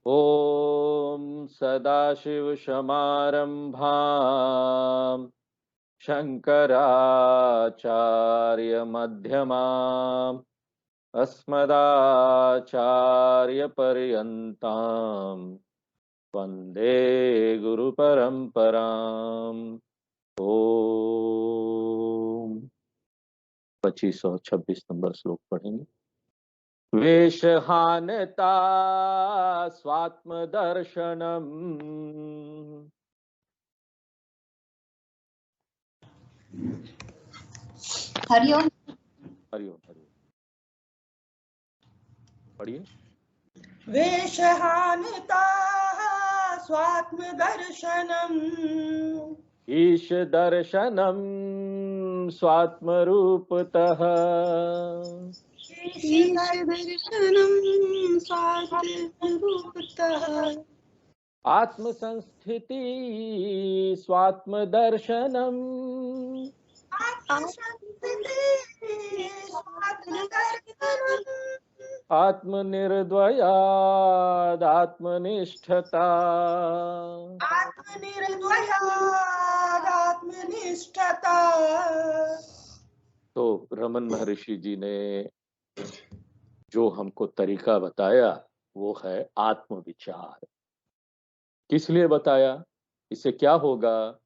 ॐ सदाशिवसमारम्भां शङ्कराचार्यमध्यमाम् अस्मदाचार्यपर्यन्तां वन्दे गुरुपरम्पराम्। ॐ 2526 नंबर श्लोक पढ़ेंगे। वेशहानता स्वात्मदर्शनम्। हरिओम। हरिओम हरिओम पढ़िए। वेशहानता स्वात्मदर्शनम् ईश दर्शनम स्वात्मरूपतः दर्शनम् स्वात्मरूपतः आत्मसंस्थिति स्वात्मदर्शनम आत्मनिर्द्वयादात्मनिष्ठता आत्मनिर्द्वयादात्मनिष्ठता। तो रमन महर्षि जी ने जो हमको तरीका बताया वो है आत्मविचार। किस लिए बताया, इससे क्या होगा?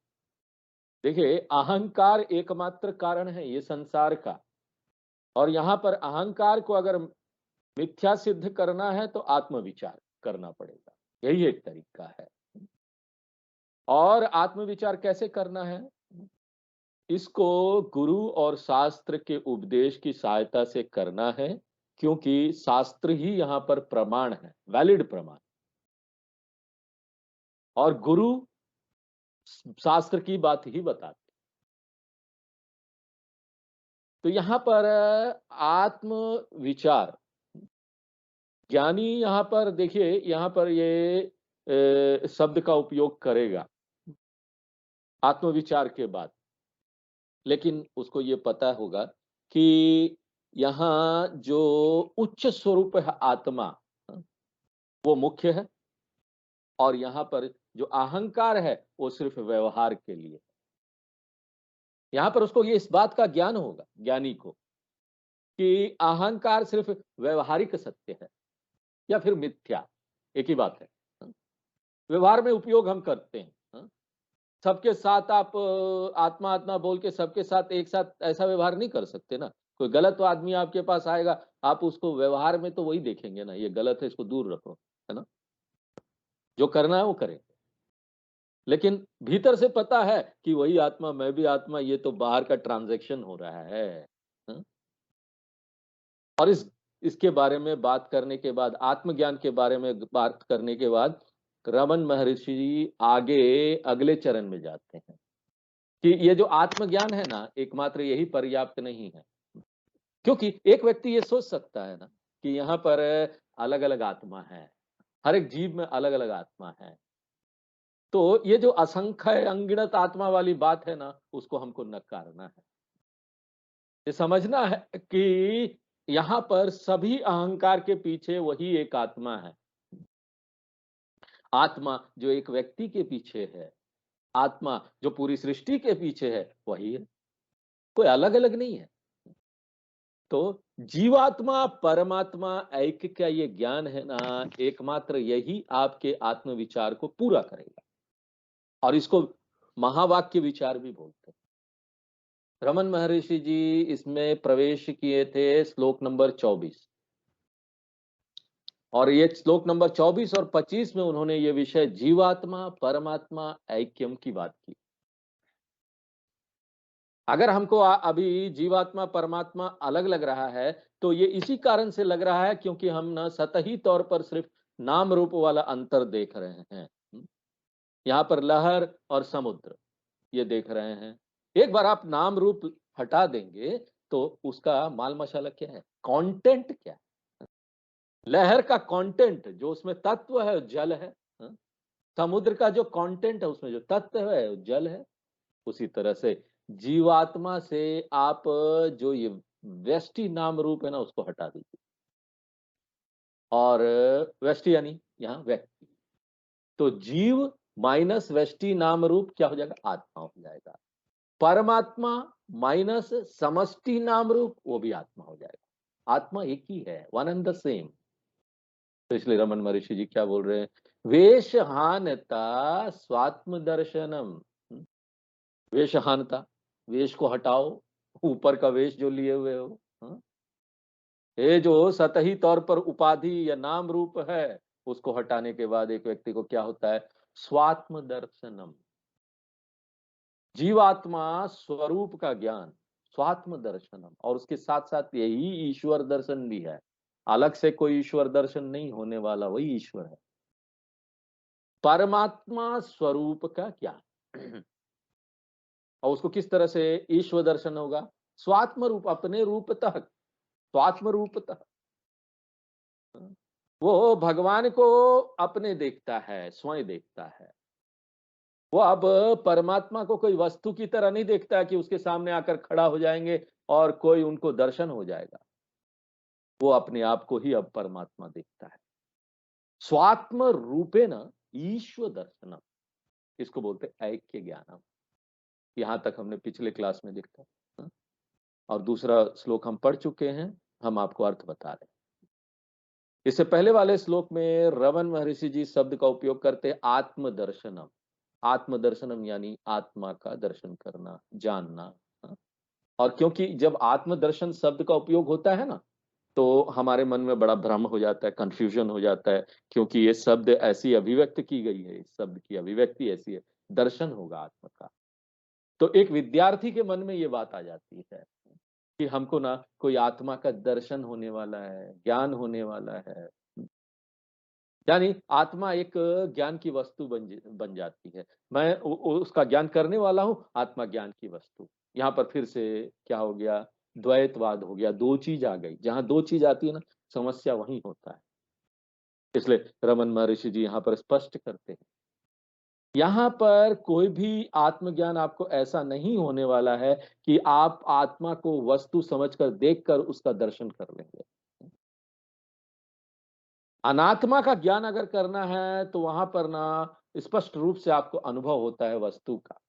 देखिए, अहंकार एकमात्र कारण है ये संसार का, और यहां पर अहंकार को अगर मिथ्या सिद्ध करना है तो आत्मविचार करना पड़ेगा। यही एक तरीका है। और आत्मविचार कैसे करना है? इसको गुरु और शास्त्र के उपदेश की सहायता से करना है, क्योंकि शास्त्र ही यहां पर प्रमाण है, वैलिड प्रमाण। और गुरु शास्त्र की बात ही बताते। तो यहां पर आत्म विचार, ज्ञानी यहां पर देखिए, यहां पर ये शब्द का उपयोग करेगा आत्मविचार के बाद, लेकिन उसको ये पता होगा कि यहां जो उच्च स्वरूप है आत्मा, वो मुख्य है, और यहां पर जो अहंकार है वो सिर्फ व्यवहार के लिए। यहां पर उसको ये इस बात का ज्ञान होगा, ज्ञानी को, कि अहंकार सिर्फ व्यवहारिक सत्य है या फिर मिथ्या, एक ही बात है। व्यवहार में उपयोग हम करते हैं। सबके साथ आप आत्मा आत्मा बोल के सबके साथ एक साथ ऐसा व्यवहार नहीं कर सकते ना। कोई गलत आदमी आपके पास आएगा, आप उसको व्यवहार में तो वही देखेंगे ना, ये गलत है, इसको दूर रखो, है ना। जो करना है वो करें, लेकिन भीतर से पता है कि वही आत्मा, मैं भी आत्मा, ये तो बाहर का ट्रांजैक्शन हो रहा है। और इसके बारे में बात करने के बाद, आत्मज्ञान के बारे में बात करने के बाद, रमन महर्षि आगे अगले चरण में जाते हैं कि ये जो आत्मज्ञान है ना, एकमात्र यही पर्याप्त नहीं है। क्योंकि एक व्यक्ति ये सोच सकता है ना कि यहाँ पर अलग अलग आत्मा है, हर एक जीव में अलग अलग आत्मा है। तो ये जो असंख्य अनगिनत आत्मा वाली बात है ना, उसको हमको नकारना है। ये समझना है कि यहाँ पर सभी अहंकार के पीछे वही एक आत्मा है। आत्मा जो एक व्यक्ति के पीछे है, आत्मा जो पूरी सृष्टि के पीछे है, वही है, कोई अलग अलग नहीं है। तो जीवात्मा परमात्मा ऐक्य का ये ज्ञान है ना, एकमात्र यही आपके आत्मविचार को पूरा करेगा, और इसको महावाक्य विचार भी बोलते हैं। रमन महर्षि जी इसमें प्रवेश किए थे श्लोक नंबर 24, और ये श्लोक नंबर 24 और 25 में उन्होंने ये विषय जीवात्मा परमात्मा ऐक्यम की बात की। अगर हमको अभी जीवात्मा परमात्मा अलग लग रहा है तो ये इसी कारण से लग रहा है क्योंकि हम ना सतही तौर पर सिर्फ नाम रूप वाला अंतर देख रहे हैं। यहाँ पर लहर और समुद्र ये देख रहे हैं। एक बार आप नाम रूप हटा देंगे तो उसका माल मसाला क्या है, कंटेंट क्या है। लहर का कंटेंट जो उसमें तत्व है जल है, समुद्र का जो कंटेंट है उसमें जो तत्व है वो जल है। उसी तरह से जीवात्मा से आप जो ये व्यष्टि नाम रूप है ना, उसको हटा दीजिए। और व्यष्टि यानी यहाँ व्यक्ति। तो जीव माइनस व्यष्टि नाम रूप क्या हो जाएगा? आत्मा हो जाएगा। परमात्मा माइनस समष्टि नाम रूप, वो भी आत्मा हो जाएगा। आत्मा एक ही है, वन एंड द सेम। तो इसलिए रमन महर्षि जी क्या बोल रहे हैं? वेशहानता स्वात्म दर्शनम। वेशहानता, वेश को हटाओ, ऊपर का वेश जो लिए हुए हो। हाँ? ये जो सतही तौर पर उपाधि या नाम रूप है, उसको हटाने के बाद एक व्यक्ति को क्या होता है? स्वात्म दर्शनम, जीवात्मा स्वरूप का ज्ञान, स्वात्म दर्शनम। और उसके साथ साथ यही ईश्वर दर्शन भी है। अलग से कोई ईश्वर दर्शन नहीं होने वाला, वही ईश्वर है। परमात्मा स्वरूप का ज्ञान। और उसको किस तरह से ईश्वर दर्शन होगा? स्वात्म रूप, अपने रूप तक, स्वात्म रूप तक। वो भगवान को अपने देखता है, स्वयं देखता है। वो अब परमात्मा को कोई वस्तु की तरह नहीं देखता है कि उसके सामने आकर खड़ा हो जाएंगे और कोई उनको दर्शन हो जाएगा। वो अपने आप को ही अब परमात्मा देखता है। स्वात्म रूपेण ईश्वर दर्शनम, इसको बोलते हैं ऐक्य ज्ञानम। यहां तक हमने पिछले क्लास में देखा। हाँ? और दूसरा श्लोक हम पढ़ चुके हैं, हम आपको अर्थ बता रहे हैं। इससे पहले वाले श्लोक में रमन महर्षि जी शब्द का उपयोग करते हैं आत्मदर्शनम। आत्मदर्शनम यानी आत्मा का दर्शन करना, जानना। हाँ? और क्योंकि जब आत्मदर्शन शब्द का उपयोग होता है ना, तो हमारे मन में बड़ा भ्रम हो जाता है, कंफ्यूजन हो जाता है, क्योंकि ये शब्द ऐसी अभिव्यक्त की गई है, इस शब्द की अभिव्यक्ति ऐसी है, दर्शन होगा आत्मा का। तो एक विद्यार्थी के मन में ये बात आ जाती है कि हमको ना कोई आत्मा का दर्शन होने वाला है, ज्ञान होने वाला है। यानी आत्मा एक ज्ञान की वस्तु बन जाती है। मैं उसका ज्ञान करने वाला हूँ, आत्मा ज्ञान की वस्तु। यहाँ पर फिर से क्या हो गया? द्वैतवाद हो गया, दो चीज आ गई। जहां दो चीज आती है ना, समस्या वहीं होता है। इसलिए रमन महर्षि जी यहाँ पर स्पष्ट करते हैं, यहाँ पर कोई भी आत्मज्ञान आपको ऐसा नहीं होने वाला है कि आप आत्मा को वस्तु समझकर देखकर उसका दर्शन कर लेंगे। अनात्मा का ज्ञान अगर करना है तो वहां पर ना स्पष्ट रूप से आपको अनुभव होता है वस्तु का,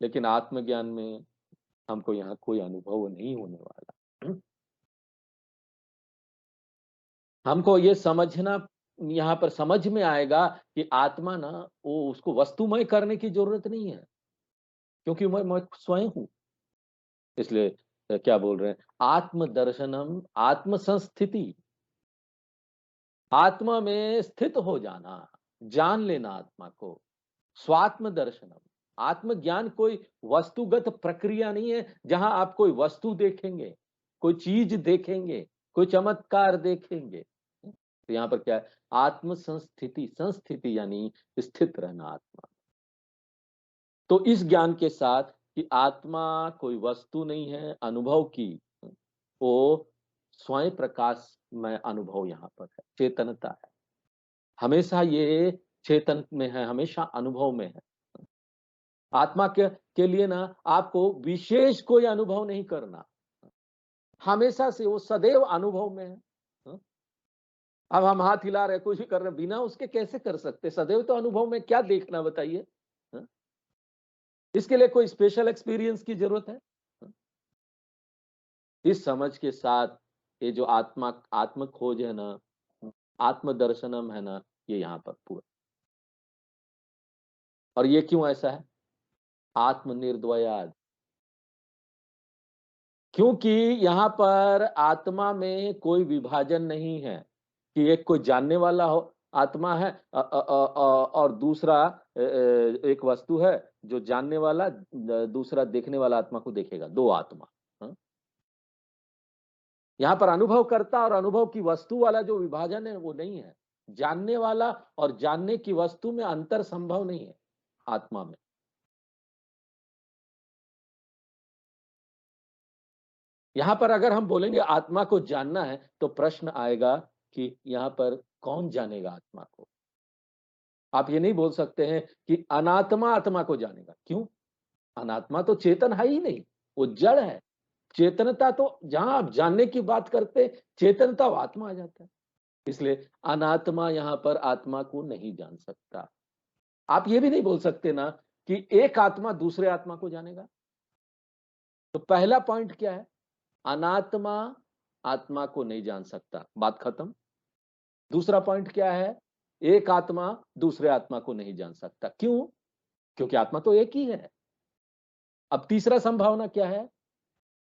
लेकिन आत्मज्ञान में हमको यहाँ कोई अनुभव नहीं होने वाला। हमको ये समझना, यहाँ पर समझ में आएगा कि आत्मा ना, वो उसको वस्तुमय करने की जरूरत नहीं है, क्योंकि मैं स्वयं हूँ। इसलिए क्या बोल रहे हैं? आत्म दर्शनम, आत्म संस्थिति, आत्मा में स्थित हो जाना, जान लेना आत्मा को। स्वात्म दर्शनम, आत्मज्ञान कोई वस्तुगत प्रक्रिया नहीं है जहां आप कोई वस्तु देखेंगे, कोई चीज देखेंगे, कोई चमत्कार देखेंगे। तो यहाँ पर क्या है? आत्म संस्थिति, संस्थिति यानी स्थित रहना आत्मा। तो इस ज्ञान के साथ कि आत्मा कोई वस्तु नहीं है अनुभव की, वो स्वयं प्रकाश में अनुभव यहाँ पर है, चेतनता है, हमेशा ये चेतन में है, हमेशा अनुभव में है। आत्मा के लिए ना आपको विशेष कोई अनुभव नहीं करना, हमेशा से वो सदैव अनुभव में है। हाँ? अब हम हाथ हिला रहे, कुछ भी कर रहे, बिना उसके कैसे कर सकते? सदैव तो अनुभव में, क्या देखना बताइए? हाँ? इसके लिए कोई स्पेशल एक्सपीरियंस की जरूरत है? हाँ? इस समझ के साथ ये जो आत्म खोज है ना, आत्म दर्शनम है ना, ये यहाँ पर पूरा। और ये क्यों ऐसा है? आत्म निर्द्वयाद, क्योंकि यहाँ पर आत्मा में कोई विभाजन नहीं है कि एक कोई जानने वाला हो आत्मा है और दूसरा एक वस्तु है जो जानने वाला, दूसरा देखने वाला आत्मा को देखेगा, दो आत्मा। हाँ? यहाँ पर अनुभव करता और अनुभव की वस्तु वाला जो विभाजन है वो नहीं है। जानने वाला और जानने की वस्तु में अंतर संभव नहीं है आत्मा में। यहाँ पर अगर हम बोलेंगे आत्मा को जानना है, तो प्रश्न आएगा कि यहाँ पर कौन जानेगा आत्मा को? आप ये नहीं बोल सकते हैं कि अनात्मा आत्मा को जानेगा। क्यों? अनात्मा तो चेतन है ही नहीं, वो जड़ है। चेतनता तो, जहां आप जानने की बात करते, चेतनता वो आत्मा आ जाता है। इसलिए अनात्मा यहां पर आत्मा को नहीं जान सकता। आप ये भी नहीं बोल सकते ना कि एक आत्मा दूसरे आत्मा को जानेगा। तो पहला पॉइंट क्या है? अनात्मा आत्मा को नहीं जान सकता, बात खत्म। दूसरा पॉइंट क्या है? एक आत्मा दूसरे आत्मा को नहीं जान सकता। क्यों? क्योंकि आत्मा तो एक ही है। अब तीसरा संभावना क्या है?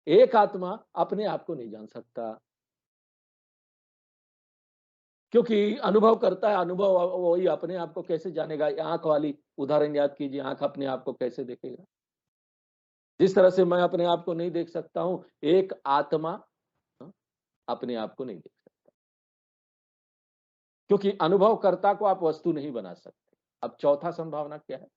एक आत्मा अपने आप को नहीं जान सकता, क्योंकि अनुभव करता है। अनुभव वही अपने आप को कैसे जानेगा? आंख वाली उदाहरण याद कीजिए, आंख अपने आप को कैसे देखेगा? जिस तरह से मैं अपने आप को नहीं देख सकता हूं, एक आत्मा हाँ, अपने आप को नहीं देख सकता, क्योंकि अनुभवकर्ता को आप वस्तु नहीं बना सकते। अब चौथा संभावना क्या है?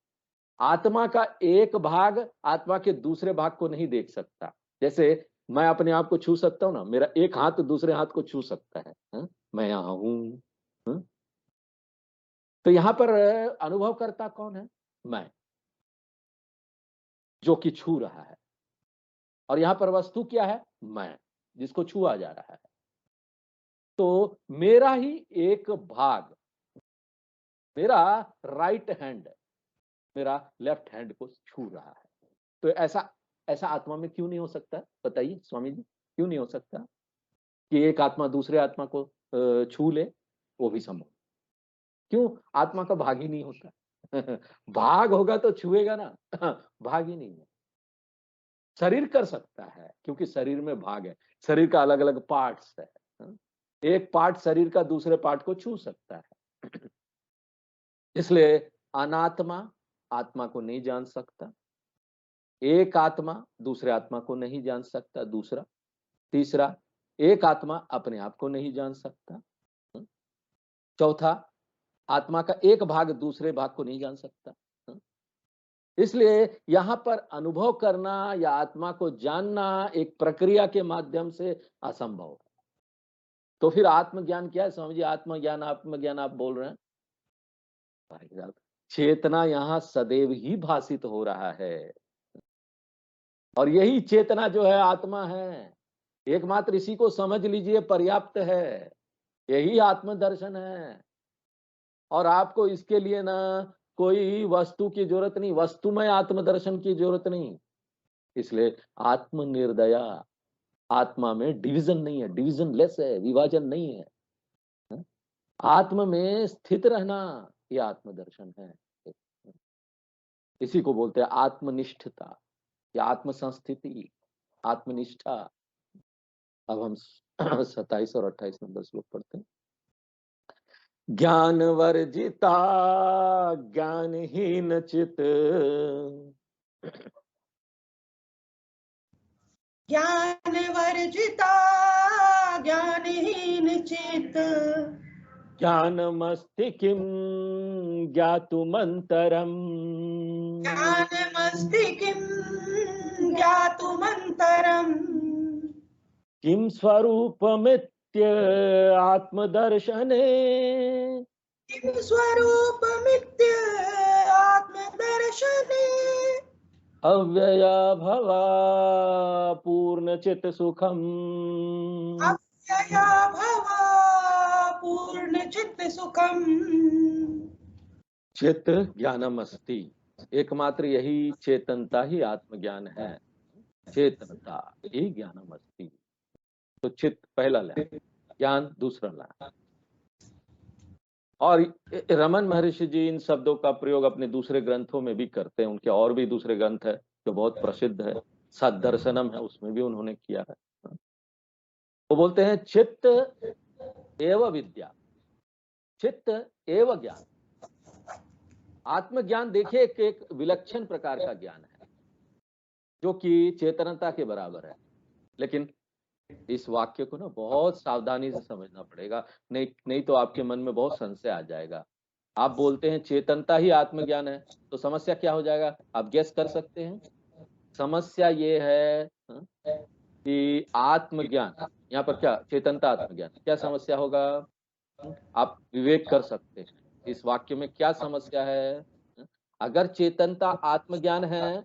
आत्मा का एक भाग आत्मा के दूसरे भाग को नहीं देख सकता। जैसे मैं अपने आप को छू सकता हूं ना, मेरा एक हाथ दूसरे हाथ को छू सकता है, हाँ? मैं यहां हूं, हाँ? तो यहां पर अनुभवकर्ता कौन है? मैं, जो कि छू रहा है। और यहां पर वस्तु क्या है? मैं, जिसको छुआ जा रहा है। तो मेरा ही एक भाग, मेरा राइट हैंड मेरा लेफ्ट हैंड को छू रहा है। तो ऐसा ऐसा आत्मा में क्यों नहीं हो सकता? बताइए स्वामी जी, क्यों नहीं हो सकता कि एक आत्मा दूसरे आत्मा को छू ले? वो भी संभव। क्यों? आत्मा का भाग ही नहीं होता। भाग होगा तो छुएगा ना। भाग ही नहीं है। शरीर कर सकता है, क्योंकि शरीर में भाग है। शरीर का अलग अलग पार्ट्स है, हाँ? एक पार्ट शरीर का दूसरे पार्ट को छू सकता है। इसलिए अनात्मा आत्मा को नहीं जान सकता, एक आत्मा दूसरे आत्मा को नहीं जान सकता। दूसरा, तीसरा, एक आत्मा अपने आप को नहीं जान सकता, हाँ? चौथा, आत्मा का एक भाग दूसरे भाग को नहीं जान सकता, हाँ? इसलिए यहां पर अनुभव करना या आत्मा को जानना एक प्रक्रिया के माध्यम से असंभव है। तो फिर आत्मज्ञान क्या है स्वामी जी? आत्मज्ञान आप बोल रहे हैं। भाई साहब, चेतना यहां सदैव ही भाषित हो रहा है, और यही चेतना जो है आत्मा है। एकमात्र इसी को समझ लीजिए, पर्याप्त है। यही आत्मदर्शन है। और आपको इसके लिए ना कोई वस्तु की जरूरत नहीं, वस्तुमय आत्मदर्शन की जरूरत नहीं। इसलिए आत्मनिर्दया, आत्मा में डिवीजन नहीं है, डिवीजन लेस है, विभाजन नहीं है, हाँ? आत्म में स्थित रहना, यह आत्मदर्शन है। इसी को बोलते हैं आत्मनिष्ठता या आत्मसंस्थिति, आत्मनिष्ठा। अब हम 27 और 28 नंबर श्लोक पढ़ते हैं। ज्ञान वर्जिता ज्ञानहीन चित, ज्ञान वर्जिता ज्ञानहीन चित, ज्ञानमस्ति किं ज्ञातुमन्तरम्, ज्ञानमस्ति किं ज्ञातुमन्तरम्, किं स्वरूपमित्य आत्मदर्शने, किं स्वरूपमित्य आत्मदर्शने, अव्यया भवा पूर्णचित सुखम्, अव्यया भवा पूर्णचित्त सुखम्। चित ज्ञानमस्ति, एकमात्र यही चेतनता ही आत्मज्ञान है। चेतनता ही ज्ञानमस्ति। तो चित पहला लाइन, ज्ञान दूसरा लाइन। और रमन महर्षि जी इन शब्दों का प्रयोग अपने दूसरे ग्रंथों में भी करते हैं। उनके और भी दूसरे ग्रंथ है जो बहुत प्रसिद्ध है, सद्दर्शनम है, उसमें भी उन्होंने किया है। वो बोलते हैं चित्त एव विद्या, चित्त एव ज्ञान। आत्मज्ञान देखिए एक विलक्षण प्रकार का ज्ञान है, जो कि चेतनता के बराबर है। लेकिन इस वाक्य को ना बहुत सावधानी से समझना पड़ेगा, नहीं नहीं तो आपके मन में बहुत संशय आ जाएगा। आप बोलते हैं चेतनता ही आत्मज्ञान है, तो समस्या क्या हो जाएगा? आप गेस कर सकते हैं। समस्या ये है कि आत्मज्ञान, यहाँ पर क्या चेतनता आत्मज्ञान, क्या समस्या होगा? आप विवेक कर सकते हैं इस वाक्य में क्या समस्या है। अगर चेतनता आत्मज्ञान है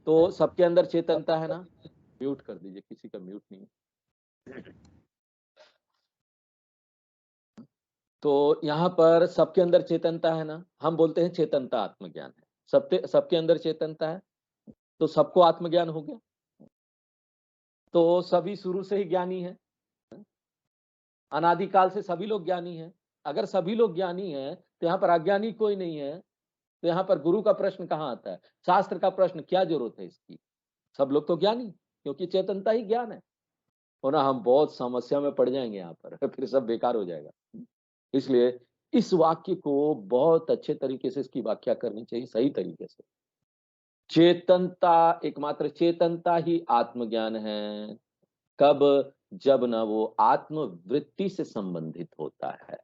तो सबके अंदर चेतनता है ना। म्यूट कर दीजिए, किसी का म्यूट नहीं है। तो यहाँ पर सबके अंदर चेतनता है ना, हम बोलते हैं चेतनता आत्मज्ञान है। सबके अंदर चेतनता है, तो सबको आत्मज्ञान हो गया। तो सभी शुरू से ही ज्ञानी है, अनादिकाल से सभी लोग ज्ञानी हैं। अगर सभी लोग ज्ञानी हैं, तो यहाँ पर अज्ञानी कोई नहीं है। तो यहाँ पर गुरु का प्रश्न कहाँ आता है? शास्त्र का प्रश्न, क्या जरूरत है इसकी? सब लोग तो ज्ञानी, क्योंकि चेतनता ही ज्ञान है। वरना हम बहुत समस्या में पड़ जाएंगे यहाँ पर फिर सब बेकार हो जाएगा। इसलिए इस वाक्य को बहुत अच्छे तरीके से इसकी व्याख्या करनी चाहिए, सही तरीके से। चेतनता, एकमात्र चेतनता ही आत्मज्ञान है। कब? जब ना वो आत्मवृत्ति से संबंधित होता है,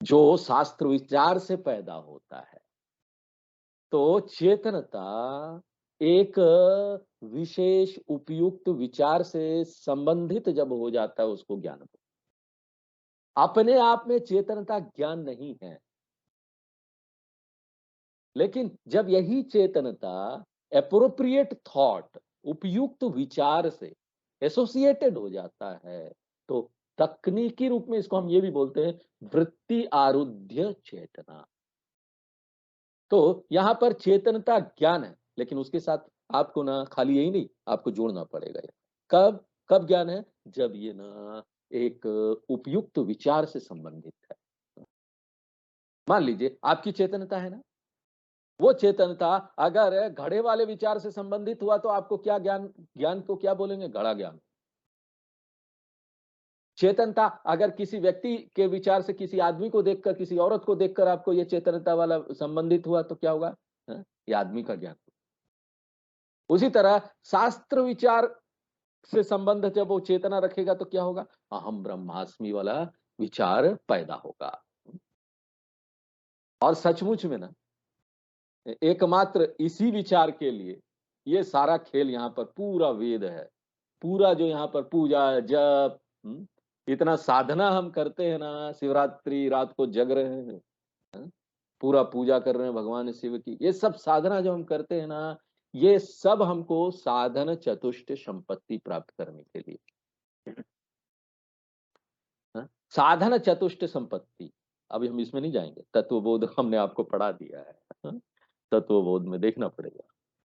जो शास्त्र विचार से पैदा होता है। तो चेतनता एक विशेष उपयुक्त विचार से संबंधित जब हो जाता है, उसको ज्ञान बोलते हैं। अपने आप में चेतनता ज्ञान नहीं है, लेकिन जब यही चेतनता एप्रोप्रिएट थॉट, उपयुक्त विचार से एसोसिएटेड हो जाता है, तो तकनीकी रूप में इसको हम ये भी बोलते हैं वृत्ति आरुध्य चेतना। तो यहां पर चेतनता ज्ञान है, लेकिन उसके साथ आपको ना खाली यही नहीं, आपको जोड़ना पड़ेगा। कब कब ज्ञान है? जब ये ना एक उपयुक्त विचार से संबंधित है। मान लीजिए आपकी चेतनता है ना, वो चेतनता अगर घड़े वाले विचार से संबंधित हुआ, तो आपको क्या ज्ञान, ज्ञान को क्या बोलेंगे? घड़ा ज्ञान। चेतनता अगर किसी व्यक्ति के विचार से, किसी आदमी को देखकर, किसी औरत को देखकर आपको ये चेतनता वाला संबंधित हुआ, तो क्या होगा? ये आदमी का ज्ञान। उसी तरह शास्त्र विचार से संबंध जब वो चेतना रखेगा, तो क्या होगा? अहम ब्रह्मास्मि वाला विचार पैदा होगा। और सचमुच में ना, एकमात्र इसी विचार के लिए ये सारा खेल यहाँ पर पूरा वेद है। पूरा जो यहाँ पर पूजा जप, इतना साधना हम करते हैं ना, शिवरात्रि रात को जग रहे हैं, पूरा पूजा कर रहे हैं भगवान शिव की, ये सब साधना जो हम करते हैं ना, ये सब हमको साधन चतुष्ट संपत्ति प्राप्त करने के लिए। साधन चतुष्ट संपत्ति, अभी हम इसमें नहीं जाएंगे, तत्वबोध हमने आपको पढ़ा दिया है। तत्वबोध में देखना पड़ेगा।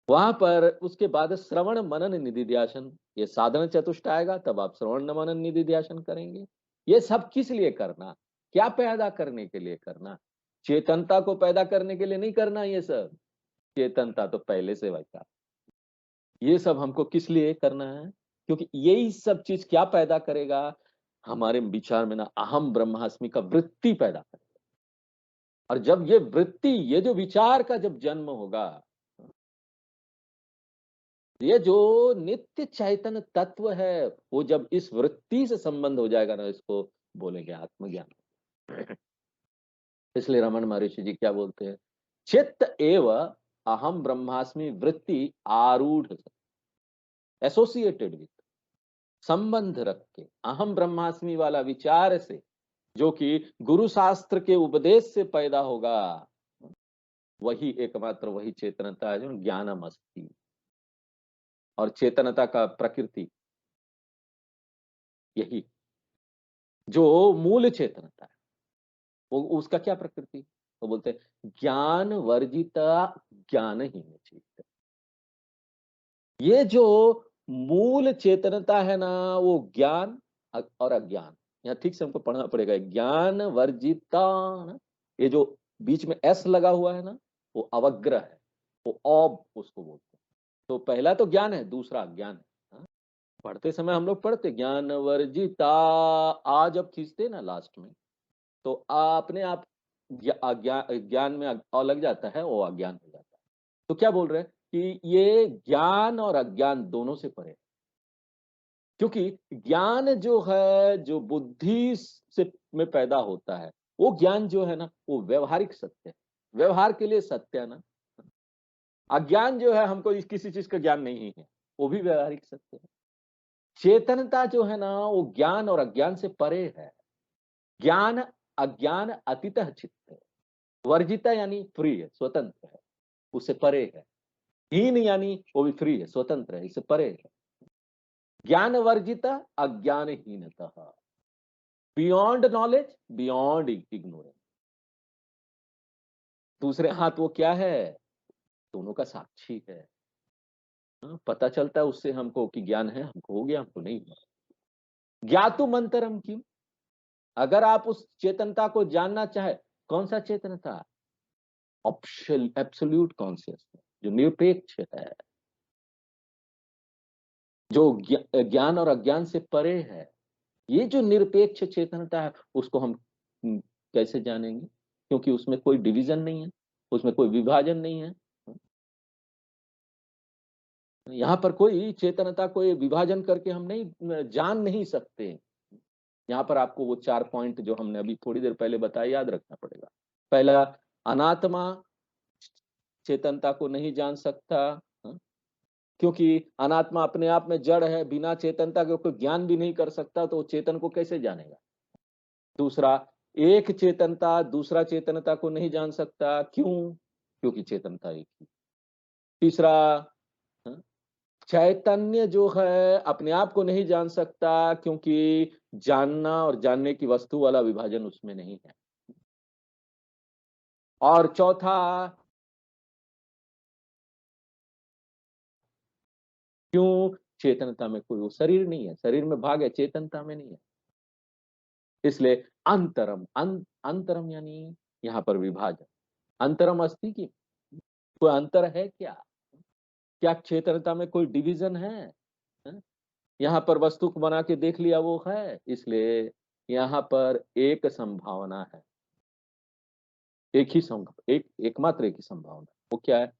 वहां पर उसके बाद श्रवण मनन निधिध्यासन, ये साधन चतुष्ट आएगा, तब आप श्रवण मनन निधिध्यासन करेंगे। ये सब किस लिए करना? क्या पैदा करने के लिए करना? चेतनता को पैदा करने के लिए नहीं करना ये सब। चेतनता तो पहले से वैसा। ये सब हमको किस लिए करना है? क्योंकि यही सब चीज क्या पैदा करेगा हमारे विचार में ना, अहम ब्रह्मास्मि का वृत्ति पैदा करेगा। और जब ये वृत्ति, ये जो विचार का जब जन्म होगा, ये जो नित्य चैतन्य तत्व है, वो जब इस वृत्ति से संबंध हो जाएगा ना, इसको बोलेंगे आत्मज्ञान। इसलिए रमन महर्षि जी क्या बोलते हैं? चित्त एव अहम ब्रह्मास्मि वृत्ति आरूढ़, एसोसिएटेड विद, संबंध रख के अहम ब्रह्मास्मि वाला विचार से, जो कि गुरु शास्त्र के उपदेश से पैदा होगा, वही एकमात्र वही चेतनता है जो ज्ञानम अस्ति। और चेतनता का प्रकृति यही, जो मूल चेतनता है, वो उसका क्या प्रकृति? तो बोलते हैं ज्ञान वर्जिता ज्ञानहीन चेत। ये जो मूल चेतनता है ना, वो ज्ञान और अज्ञान, यहाँ ठीक से हमको पढ़ना पड़ेगा। ज्ञान वर्जिता ना, ये जो बीच में एस लगा हुआ है ना, वो अवग्रह है, वो औब उसको बोलते हैं। तो पहला तो ज्ञान है, दूसरा अज्ञान है। पढ़ते समय हम लोग पढ़ते ज्ञान वर्जिता, आ जब खींचते ना लास्ट में, तो अपने आप ज्ञान में अ लग जाता है, वो अज्ञान हो जाता है। तो क्या बोल रहे हैं कि ये ज्ञान और अज्ञान दोनों से परे, क्योंकि ज्ञान जो है, जो बुद्धि से में पैदा होता है, वो ज्ञान जो है ना, वो व्यवहारिक सत्य है, व्यवहार के लिए सत्य है ना। अज्ञान जो है, हमको किसी चीज का ज्ञान नहीं है, वो भी व्यवहारिक सत्य है। चेतनता जो है ना, वो ज्ञान और अज्ञान से परे है। ज्ञान अज्ञान अतीतः चित्त है, वर्जिता यानी फ्री है, स्वतंत्र है, उससे परे है। हीन यानी वो भी फ्री है, स्वतंत्र है, इससे परे है। ज्ञान वर्जिता अज्ञान हीनतः, बियॉन्ड नॉलेज, बियॉन्ड इग्नोरेंस। दूसरे हाथ वो क्या है? दोनों का साक्षी है। पता चलता है उससे हमको कि ज्ञान है, हमको हो गया, हमको नहीं हुआ। ज्ञातुम अंतरम क्यों? अगर आप उस चेतनता को जानना चाहे, कौन सा चेतनता? एब्सोल्यूट कॉन्शियसनेस, जो निरपेक्ष है, जो ज्ञान और अज्ञान से परे है। ये जो निरपेक्ष चेतनता है, उसको हम कैसे जानेंगे? क्योंकि उसमें कोई डिवीजन नहीं है, उसमें कोई विभाजन नहीं है। यहाँ पर कोई चेतनता को विभाजन करके हम नहीं जान नहीं सकते। यहाँ पर आपको वो 4 पॉइंट जो हमने अभी थोड़ी देर पहले बताया याद रखना पड़ेगा। पहला, अनात्मा चेतनता को नहीं जान सकता, क्योंकि अनात्मा अपने आप में जड़ है, बिना चेतनता के कोई ज्ञान भी नहीं कर सकता, तो चेतन को कैसे जानेगा? दूसरा, एक चेतनता दूसरा चेतनता को नहीं जान सकता, क्यों? क्योंकि चेतनता एक ही। तीसरा, चैतन्य जो है अपने आप को नहीं जान सकता, क्योंकि जानना और जानने की वस्तु वाला विभाजन उसमें नहीं है। और चौथा, क्यों? चेतनता में कोई वो शरीर नहीं है, शरीर में भाग है, चेतनता में नहीं है। इसलिए अंतरम, अंतरम यानी यहाँ पर विभाजन। अंतरम अस्ति की कोई अंतर है क्या? क्या चेतनता में कोई डिवीजन है? यहाँ पर वस्तु को बना के देख लिया वो है, इसलिए यहाँ पर एक संभावना है, एक ही एकमात्र एक ही संभावना। वो क्या है?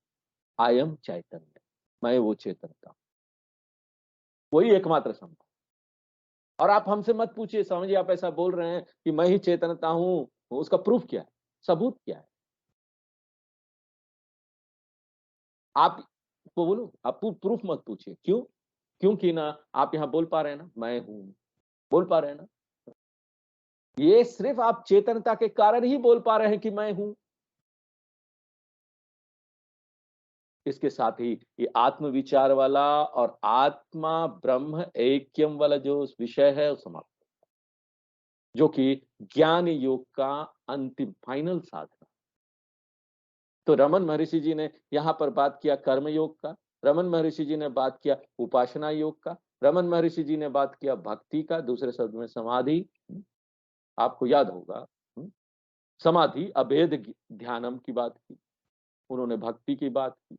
आई एम चैतन्य, मैं वो चेतनता, वही एकमात्र संभावना। और आप हमसे मत पूछिए, समझिए आप ऐसा बोल रहे हैं कि मैं ही चेतनता हूं, उसका प्रूफ क्या है, सबूत क्या है? आप को बोलूं, आप प्रूफ मत पूछिए। क्यों? क्योंकि ना आप यहां बोल पा रहे हैं ना, मैं हूं, बोल पा रहे हैं ना। ये सिर्फ आप चेतनता के कारण ही बोल पा रहे हैं कि मैं हूं। इसके साथ ही ये आत्म विचार वाला और आत्मा ब्रह्म ऐक्यम वाला जो विषय है वो समाप्त, जो कि ज्ञान योग का अंतिम फाइनल साधना। तो रमन महर्षि जी ने यहाँ पर बात किया कर्म योग का, रमन महर्षि जी ने बात किया उपासना योग का, रमन महर्षि जी ने बात किया भक्ति का, दूसरे शब्द में समाधि। आपको याद होगा, समाधि अभेद ध्यानम की बात की, उन्होंने भक्ति की बात की,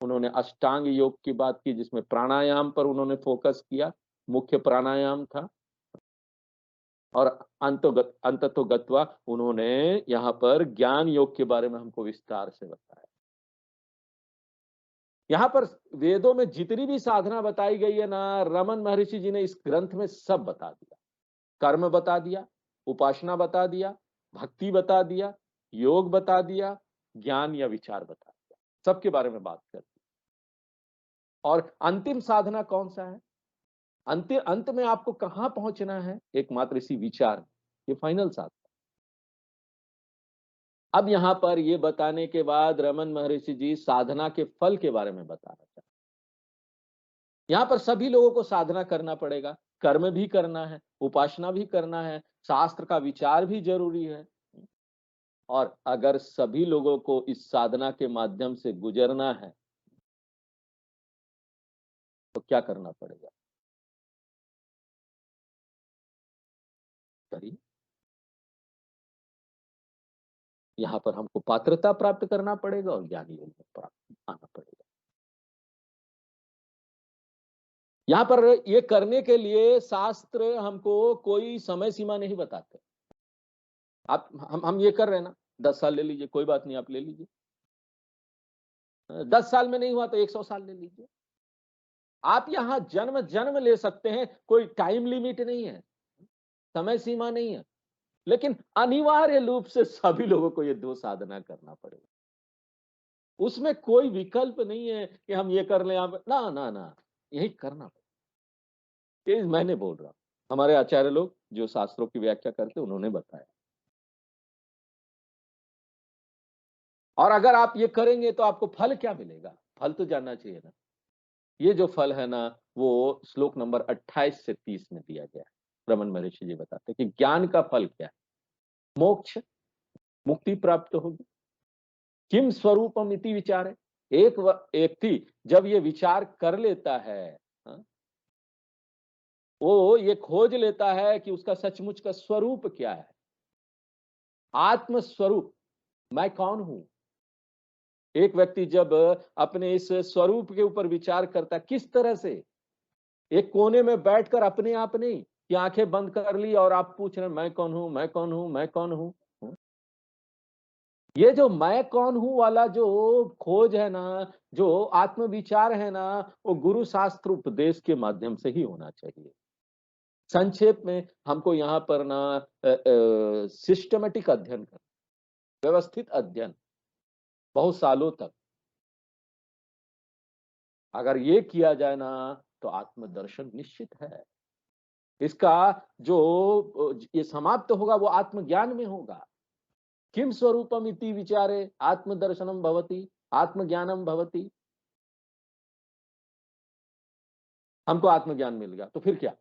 उन्होंने अष्टांग योग की बात की, जिसमें प्राणायाम पर उन्होंने फोकस किया, मुख्य प्राणायाम था। और अंततो गत्वा उन्होंने यहाँ पर ज्ञान योग के बारे में हमको विस्तार से बताया। यहाँ पर वेदों में जितनी भी साधना बताई गई है ना, रमन महर्षि जी ने इस ग्रंथ में सब बता दिया। कर्म बता दिया, उपासना बता दिया, भक्ति बता दिया, योग बता दिया, ज्ञान या विचार बता दिया, सबके बारे में बात कर दी। और अंतिम साधना कौन सा है? अंत में आपको कहां पहुंचना है? एकमात्र इसी विचार, ये फाइनल साधना। अब यहां पर ये बताने के बाद रमन महर्षि जी साधना के फल के बारे में बता रहे हैं। यहां पर सभी लोगों को साधना करना पड़ेगा, कर्म भी करना है, उपासना भी करना है, शास्त्र का विचार भी जरूरी है। और अगर सभी लोगों को इस साधना के माध्यम से गुजरना है तो क्या करना पड़ेगा? करिए। यहाँ पर हमको पात्रता प्राप्त करना पड़ेगा और ज्ञानी योग में प्राप्त आना पड़ेगा। यहाँ पर ये करने के लिए शास्त्र हमको कोई समय सीमा नहीं बताते। आप हम ये कर रहे हैं ना, 10 साल ले लीजिए, कोई बात नहीं, आप ले लीजिए। 10 साल में नहीं हुआ तो 100 साल ले लीजिए। आप यहाँ जन्म जन्म ले सकते हैं, कोई टाइम लिमिट नहीं है, समय सीमा नहीं है। लेकिन अनिवार्य रूप से सभी लोगों को ये 2 साधना करना पड़ेगा। उसमें कोई विकल्प नहीं है कि हम ये कर लें, आप ना ना ना, यही करना पड़ेगा। ये मैंने बोल रहा हूं, हमारे आचार्य लोग जो शास्त्रों की व्याख्या करते उन्होंने बताया। और अगर आप ये करेंगे तो आपको फल क्या मिलेगा? फल तो जानना चाहिए ना। ये जो फल है ना, वो श्लोक नंबर 28 से 30 में दिया गया है। रमन महर्षि जी बताते हैं कि ज्ञान का फल क्या है? मोक्ष, मुक्ति प्राप्त होगी। किम स्वरूपम इति विचारे, एक व्यक्ति जब ये विचार कर लेता है, हाँ, वो ये खोज लेता है कि उसका सचमुच का स्वरूप क्या है, आत्म स्वरूप, मैं कौन हूं। एक व्यक्ति जब अपने इस स्वरूप के ऊपर विचार करता है, किस तरह से, एक कोने में बैठकर अपने आप नहीं कि आंखें बंद कर ली और आप पूछ रहे हैं मैं कौन हूं, मैं कौन हूं, मैं कौन हूं। ये जो मैं कौन हूं वाला जो खोज है ना, जो आत्म विचार है ना, वो गुरु शास्त्र उपदेश के माध्यम से ही होना चाहिए। संक्षेप में हमको यहाँ पर ना सिस्टमेटिक अध्ययन कर, व्यवस्थित अध्ययन बहुत सालों तक अगर ये किया जाए ना, तो आत्मदर्शन निश्चित है। इसका जो ये समाप्त होगा वो आत्मज्ञान में होगा। किम स्वरूपम इति विचारे आत्मदर्शनम भवति, आत्मज्ञानम भवति। हमको आत्मज्ञान मिल गया तो फिर क्या,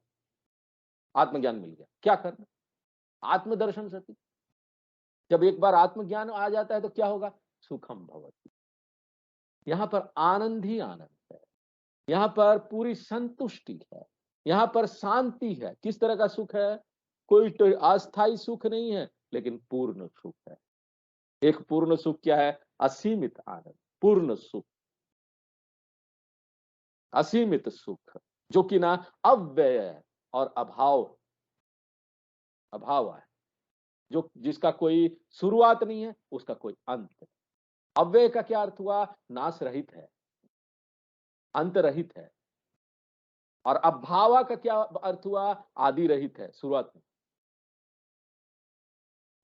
आत्मज्ञान मिल गया, क्या करना, आत्मदर्शन सती। जब एक बार आत्मज्ञान आ जाता है तो क्या होगा, सुखम भवति। यहां पर आनंद ही आनंद है, यहां पर पूरी संतुष्टि है, यहां पर शांति है। किस तरह का सुख है, कोई तो अस्थाई सुख नहीं है, लेकिन पूर्ण सुख है। एक पूर्ण सुख क्या है, असीमित आनंद, पूर्ण सुख, असीमित सुख, जो कि ना अव्यय है और अभाव, अभाव है, जो जिसका कोई शुरुआत नहीं है, उसका कोई अंत नहीं। अव्यय का क्या अर्थ हुआ, नाश रहित है, अंत रहित है। और अभावा का क्या अर्थ हुआ, आदि रहित है, शुरुआत में।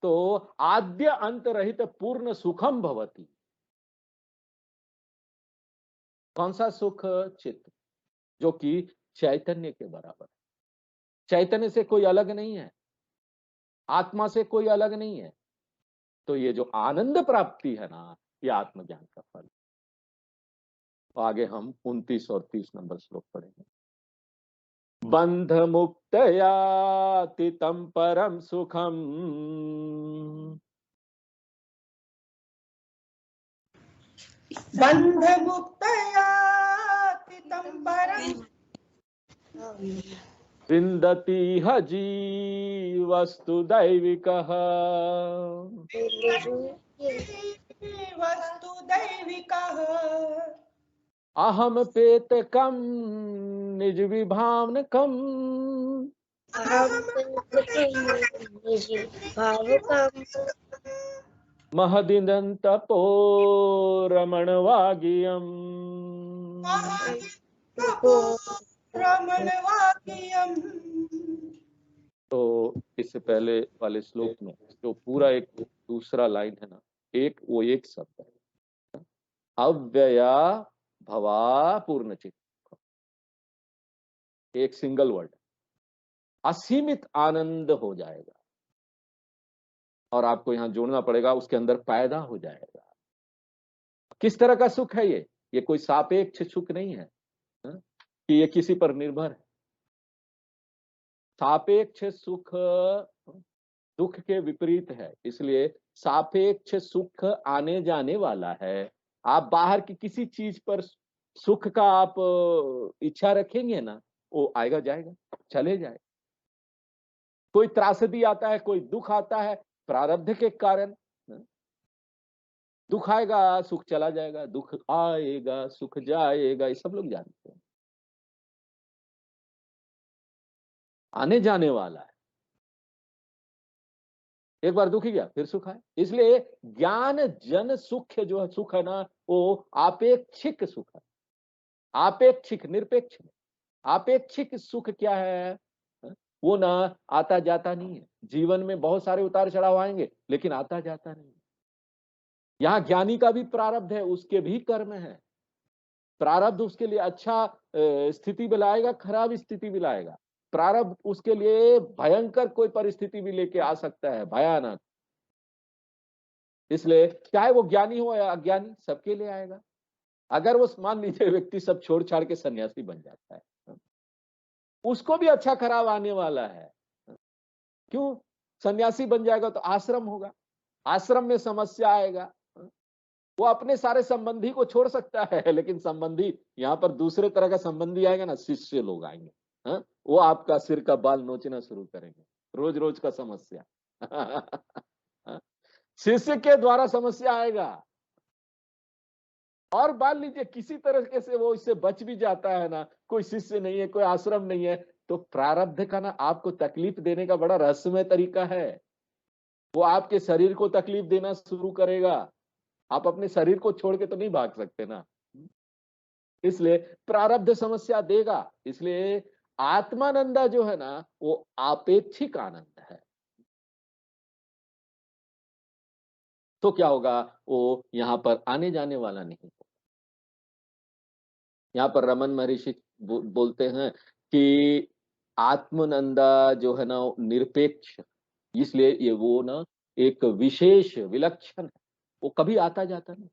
तो आद्य अंत रहित पूर्ण सुखम भवति। कौन सा सुख, चित्त, जो कि चैतन्य के बराबर है। चैतन्य से कोई अलग नहीं है, आत्मा से कोई अलग नहीं है। तो ये जो आनंद प्राप्ति है ना, ये आत्मज्ञान का फल। तो आगे हम 29 और 30 नंबर श्लोक पढ़ेंगे। बंध मुक्तयातितम परम सुखम, बंध मुक्तयातितं परम विन्दति ह जीवस्तु दैविकः, वस्तु दैविकः। अहम पेतकम निज विभावनकम, महदिदंतपो रमणवागियम। रमणवाक्यम्। तो इससे पहले वाले श्लोक में जो पूरा एक दूसरा लाइन है ना, एक वो एक शब्द है, अव्यया भवा पूर्ण चित्त, एक सिंगल वर्ड, असीमित आनंद हो जाएगा। और आपको यहां जोड़ना पड़ेगा, उसके अंदर पैदा हो जाएगा। किस तरह का सुख है ये कोई सापेक्ष सुख नहीं है, हा? कि ये किसी पर निर्भर है। सापेक्ष सुख दुख के विपरीत है, इसलिए सापेक्ष सुख आने जाने वाला है। आप बाहर की किसी चीज पर सुख का आप इच्छा रखेंगे ना, वो आएगा जाएगा, चले जाए। कोई त्रासदी आता है, कोई दुख आता है, प्रारब्ध के कारण दुख आएगा, सुख चला जाएगा, दुख आएगा, सुख जाएगा, ये सब लोग जानते हैं, आने जाने वाला है। एक बार दुख ही गया, फिर सुख आए। इसलिए ज्ञान जन सुख जो है, सुख है ना, वो आपेक्षिक सुख है। आपेक्षिक, निरपेक्ष नहीं। आपेक्षिक सुख क्या है, वो ना आता जाता नहीं है। जीवन में बहुत सारे उतार चढ़ाव आएंगे, लेकिन आता जाता नहीं। यहाँ ज्ञानी का भी प्रारब्ध है, उसके भी कर्म है। प्रारब्ध उसके लिए अच्छा स्थिति भी लाएगा, खराब स्थिति भी लाएगा। प्रारब्ध उसके लिए भयंकर कोई परिस्थिति भी लेके आ सकता है, भयानक। इसलिए चाहे वो ज्ञानी हो या अज्ञानी, सबके लिए आएगा। अगर वो मान लीजिए व्यक्ति सब छोड़ छाड़ के सन्यासी बन जाता है, उसको भी अच्छा खराब आने वाला है। क्यों? सन्यासी बन जाएगा तो आश्रम होगा, आश्रम में समस्या आएगा। वो अपने सारे संबंधी को छोड़ सकता है, लेकिन संबंधी यहाँ पर दूसरे तरह का संबंधी आएगा ना, शिष्य लोग आएंगे। हाँ? वो आपका सिर का बाल नोचना शुरू करेंगे, रोज रोज का समस्या। हाँ? शिष्य के द्वारा समस्या आएगा। और मान लीजिए किसी तरीके से वो इससे बच भी जाता है ना, कोई शिष्य नहीं है, कोई आश्रम नहीं है, तो प्रारब्ध का ना आपको तकलीफ देने का बड़ा रहस्यमय तरीका है। वो आपके शरीर को तकलीफ देना शुरू करेगा। आप अपने शरीर को छोड़ के तो नहीं भाग सकते ना। इसलिए प्रारब्ध समस्या देगा। इसलिए आत्मानंदा जो है ना, वो आपेक्षिक आनंद है। तो क्या होगा? वो यहां पर आने जाने वाला नहीं होगा। यहाँ पर रमन महर्षि बोलते हैं कि आत्मानंदा जो है ना वो निरपेक्ष, इसलिए ये वो ना एक विशेष विलक्षण है, वो कभी आता जाता नहीं।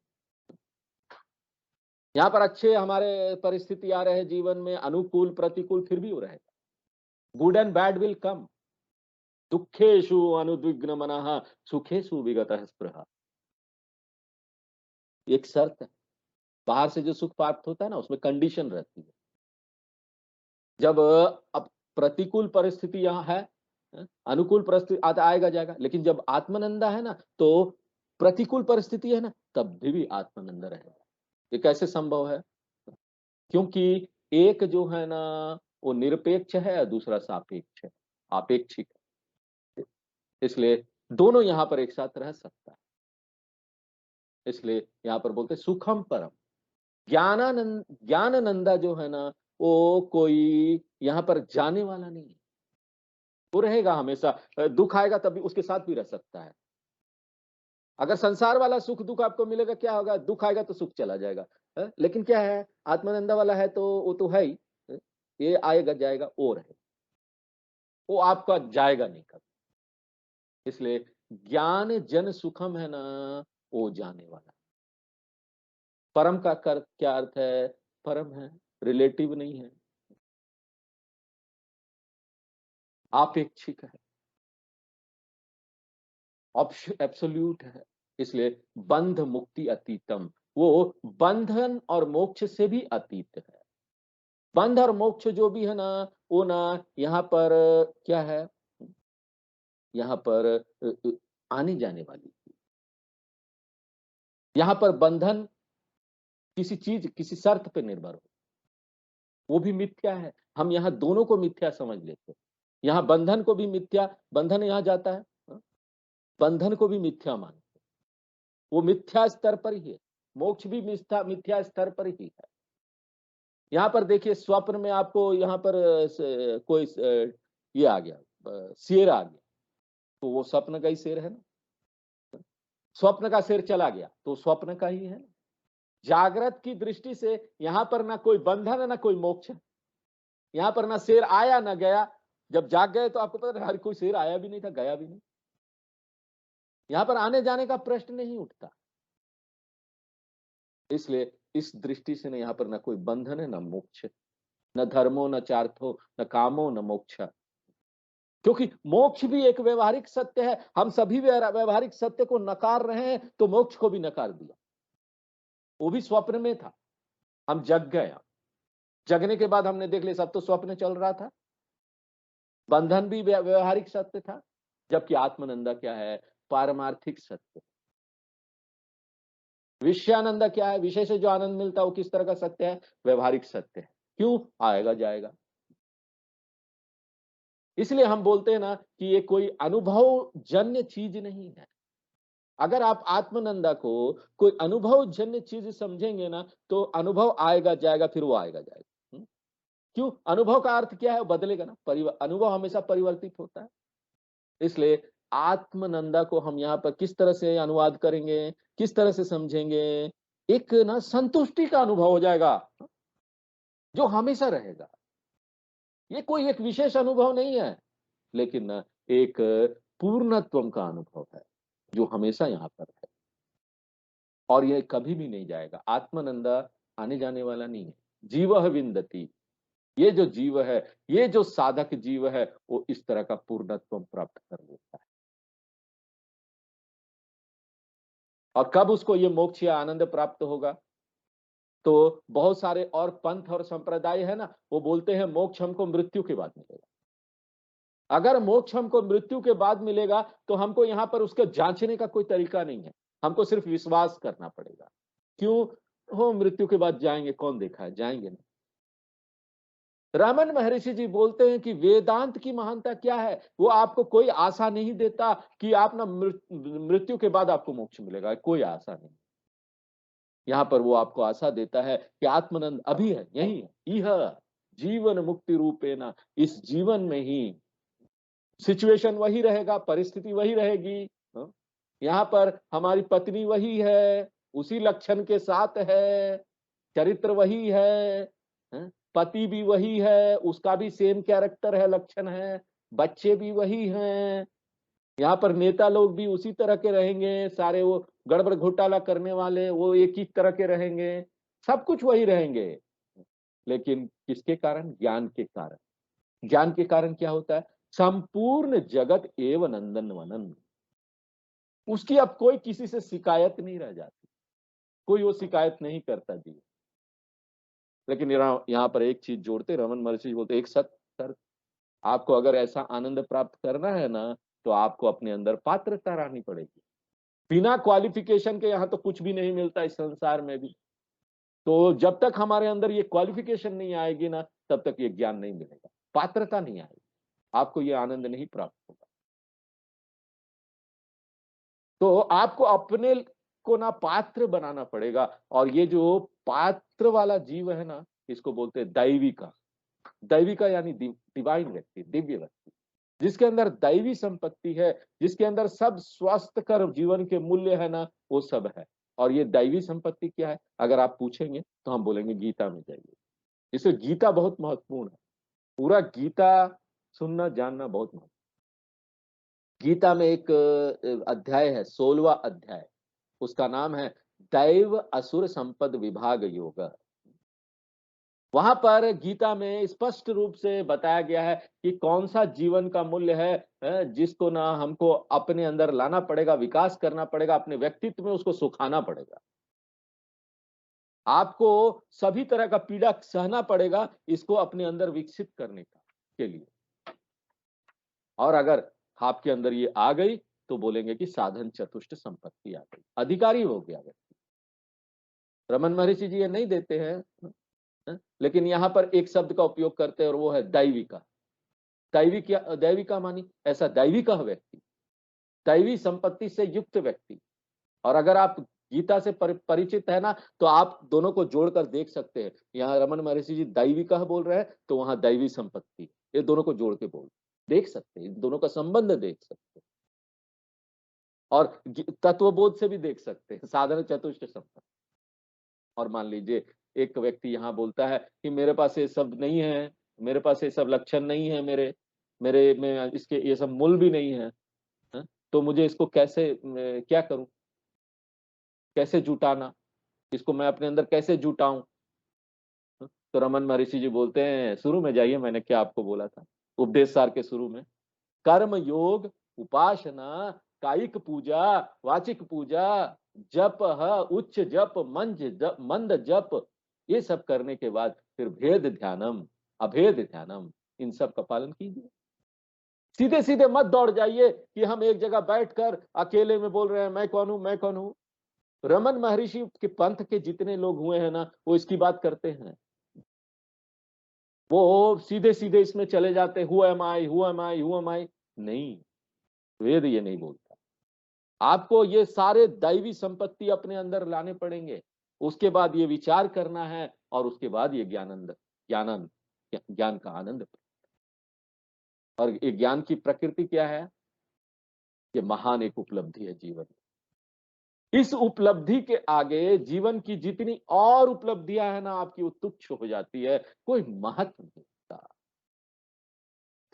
यहाँ पर अच्छे हमारे परिस्थिति आ रहे हैं जीवन में, अनुकूल प्रतिकूल, फिर भी हो रहेगा। Good and bad will come. दुखेषु अनुद्विग्न मनः सुखेषु विगतः स्पृहा। एक शर्त है, बाहर से जो सुख प्राप्त होता है ना, उसमें कंडीशन रहती है। जब अब प्रतिकूल परिस्थिति यहाँ है, अनुकूल परिस्थिति आता आएगा जाएगा, लेकिन जब आत्मानंदा है ना, तो प्रतिकूल परिस्थिति है ना, तब भी आत्मानंद रहेगा। ये कैसे संभव है? क्योंकि एक जो है ना वो निरपेक्ष है और दूसरा सापेक्ष है, आपेक्षिक है। इसलिए दोनों यहाँ पर एक साथ रह सकता है। इसलिए यहाँ पर बोलते सुखम परम। ज्ञानानंदा जो है ना, वो कोई यहाँ पर जाने वाला नहीं है, वो रहेगा हमेशा। दुख आएगा तब भी उसके साथ भी रह सकता है। अगर संसार वाला सुख दुख आपको मिलेगा, क्या होगा? दुख आएगा तो सुख चला जाएगा। लेकिन क्या है, आत्मानंदा वाला है तो वो तो है ही। ये आएगा जाएगा, वो रहे, वो आपका जाएगा नहीं कभी। इसलिए ज्ञान जन सुखम है ना, वो जाने वाला। परम का क्या अर्थ है? परम है, रिलेटिव नहीं है, आपेक्षिक है, एब्सोल्यूट है। इसलिए बंध मुक्ति अतीतम, वो बंधन और मोक्ष से भी अतीत है। बंध और मोक्ष जो भी है ना, वो ना यहाँ पर क्या है, यहाँ पर आने जाने वाली। यहाँ पर बंधन किसी चीज किसी शर्त पे निर्भर हो, वो भी मिथ्या है। हम यहाँ दोनों को मिथ्या समझ लेते हैं। यहाँ बंधन को भी मिथ्या, बंधन यहाँ जाता है, बंधन को भी मिथ्या मानते, वो मिथ्या स्तर पर ही है। मोक्ष भी मिथ्या मिथ्या स्तर पर ही है। यहाँ पर देखिए, स्वप्न में आपको यहाँ पर कोई ये आ गया, शेर आ गया, तो वो स्वप्न का ही शेर है ना। स्वप्न का शेर चला गया तो स्वप्न का ही है। जागृत की दृष्टि से यहाँ पर ना कोई बंधन है ना कोई मोक्ष है। यहाँ पर ना शेर आया ना गया। जब जाग गए तो आपको पता है, हर कोई शेर आया भी नहीं था, गया भी नहीं। यहाँ पर आने जाने का प्रश्न नहीं उठता। इसलिए इस दृष्टि से ना यहाँ पर ना कोई बंधन है ना मोक्ष, न धर्मो न चार्थो न कामो न मोक्ष। क्योंकि मोक्ष भी एक व्यवहारिक सत्य है। हम सभी व्यवहारिक सत्य को नकार रहे हैं, तो मोक्ष को भी नकार दिया। वो भी स्वप्न में था, हम जग गए। जगने के बाद हमने देख लिया सब तो स्वप्न चल रहा था। बंधन भी व्यवहारिक सत्य था, जबकि आत्मानंदा क्या है? पारमार्थिक सत्य। विषयानंदा क्या है? विषय से जो आनंद मिलता है वो किस तरह का सत्य है? व्यवहारिक सत्य है। क्यों? आएगा जाएगा। इसलिए हम बोलते हैं ना कि ये कोई अनुभव जन्य चीज नहीं है। अगर आप आत्मानंदा को कोई अनुभव जन्य चीज समझेंगे ना, तो अनुभव आएगा जाएगा, फिर वो आएगा जाएगा। क्यों? अनुभव का अर्थ क्या है? बदलेगा ना, अनुभव हमेशा परिवर्तित होता है। इसलिए आत्मनंदा को हम यहाँ पर किस तरह से अनुवाद करेंगे, किस तरह से समझेंगे? एक ना संतुष्टि का अनुभव हो जाएगा, जो हमेशा रहेगा। ये कोई एक विशेष अनुभव नहीं है, लेकिन ना एक पूर्णत्व का अनुभव है, जो हमेशा यहाँ पर है और ये कभी भी नहीं जाएगा। आत्मानंदा आने जाने वाला नहीं है। जीवः विन्दति, ये जो जीव है, ये जो साधक जीव है, वो इस तरह का पूर्णत्व प्राप्त कर लेता है। और कब उसको ये मोक्ष या आनंद प्राप्त होगा? तो बहुत सारे और पंथ और संप्रदाय है ना, वो बोलते हैं मोक्ष हमको मृत्यु के बाद मिलेगा। अगर मोक्ष हमको मृत्यु के बाद मिलेगा, तो हमको यहाँ पर उसको जांचने का कोई तरीका नहीं है। हमको सिर्फ विश्वास करना पड़ेगा। क्यों? हो मृत्यु के बाद जाएंगे, कौन देखा है? जाएंगे ना। रमन महर्षि जी बोलते हैं कि वेदांत की महानता क्या है? वो आपको कोई आशा नहीं देता कि आप ना मृत्यु के बाद आपको मोक्ष मिलेगा, कोई आशा नहीं। यहाँ पर वो आपको आशा देता है कि आत्मानंद अभी है, यही है। यह जीवन मुक्ति रूपेण, इस जीवन में ही सिचुएशन वही रहेगा, परिस्थिति वही रहेगी। हाँ? यहाँ पर हमारी पत्नी वही है, उसी लक्षण के साथ है, चरित्र वही है, हाँ? पति भी वही है, उसका भी सेम कैरेक्टर है, लक्षण है, बच्चे भी वही हैं। यहाँ पर नेता लोग भी उसी तरह के रहेंगे, सारे वो गड़बड़ घोटाला करने वाले वो एक ही तरह के रहेंगे, सब कुछ वही रहेंगे। लेकिन किसके कारण? ज्ञान के कारण। ज्ञान के कारण क्या होता है? संपूर्ण जगत एव नंदन वनन। उसकी अब कोई किसी से शिकायत नहीं रह जाती, कोई वो शिकायत नहीं करता जी। लेकिन यहाँ पर एक चीज जोड़ते रमन महर्षि बोलते, एक सत्य, आपको अगर ऐसा आनंद प्राप्त करना है ना, तो आपको अपने अंदर पात्रता लानी पड़ेगी। बिना क्वालिफिकेशन के यहाँ तो कुछ भी नहीं मिलता इस संसार में भी। तो जब तक हमारे अंदर ये क्वालिफिकेशन नहीं आएगी ना, तब तक ये ज्ञान नहीं मिलेगा, पात्रता नहीं आएगी, आपको ये आनंद नहीं प्राप्त होगा। तो आपको अपने को ना पात्र बनाना पड़ेगा। और ये जो पात्र वाला जीव है ना, इसको बोलते हैं दैवी का। दैवी का यानी डिवाइन व्यक्ति, दिव्य व्यक्ति, जिसके अंदर दैवी संपत्ति है, जिसके अंदर सब स्वस्थकर जीवन के मूल्य है ना, वो सब है। और ये दैवी संपत्ति क्या है? अगर आप पूछेंगे तो हम बोलेंगे गीता में जाइए। इसलिए गीता बहुत महत्वपूर्ण है। पूरा गीता सुनना जानना बहुत महत्वपूर्ण। गीता में एक अध्याय है, 16वां अध्याय, उसका नाम है दैव असुर संपद विभाग योग। वहां पर गीता में स्पष्ट रूप से बताया गया है कि कौन सा जीवन का मूल्य है, जिसको ना हमको अपने अंदर लाना पड़ेगा, विकास करना पड़ेगा, अपने व्यक्तित्व में उसको सुखाना पड़ेगा। आपको सभी तरह का पीड़ा सहना पड़ेगा इसको अपने अंदर विकसित करने का के लिए। और अगर आपके अंदर ये आ गई तो बोलेंगे कि साधन चतुष्ट संपत्ति आ गई, अधिकारी हो गया व्यक्ति। रमन महर्षि जी ये नहीं देते हैं, लेकिन यहाँ पर एक शब्द का उपयोग करते हैं और वो है दैविका। दैविका, दैविका मानी ऐसा दैविका व्यक्ति, दैवी संपत्ति से युक्त व्यक्ति। और अगर आप गीता से परिचित है ना, तो आप दोनों को जोड़कर देख सकते हैं। यहाँ रमन महर्षि जी दैविका बोल रहे हैं, तो वहां दैवी संपत्ति, ये दोनों को जोड़ के देख सकते हैं, इन दोनों का संबंध देख सकते हैं। और तत्वबोध से भी देख सकते हैं, साधन चतुष्ट संपत्ति। और मान लीजिए एक व्यक्ति यहाँ बोलता है कि मेरे पास ये सब नहीं है, मेरे पास ये सब लक्षण नहीं है, मेरे मेरे में इसके ये सब मूल भी नहीं है, तो मुझे इसको कैसे क्या करूं, कैसे जुटाना, इसको मैं अपने अंदर कैसे जुटाऊं? तो रमन महर्षि जी बोलते हैं, शुरू में जाइए, मैंने क्या आपको बोला था उपदेश सार के शुरू में, कर्म योग, उपासना, कायिक पूजा, वाचिक पूजा, जप, उच्च जप, मंद जप, ये सब करने के बाद फिर भेद ध्यानम, अभेद ध्यानम, इन सब का पालन कीजिए। सीधे सीधे मत दौड़ जाइए कि हम एक जगह बैठकर अकेले में बोल रहे हैं मैं कौन हूं, मैं कौन हूं। रमन महर्षि के पंथ के जितने लोग हुए हैं ना, वो इसकी बात करते हैं। वो सीधे सीधे इसमें चले जाते, who am I, who am I, who am I. नहीं, वेद ये नहीं बोलता। आपको ये सारे दैवी संपत्ति अपने अंदर लाने पड़ेंगे, उसके बाद ये विचार करना है, और उसके बाद ये ज्ञान का आनंद। और ये ज्ञान की प्रकृति क्या है? ये महान एक उपलब्धि है जीवन में। इस उपलब्धि के आगे जीवन की जितनी और उपलब्धियां है ना, आपकी वो तुच्छ हो जाती है, कोई महत्व नहीं होता।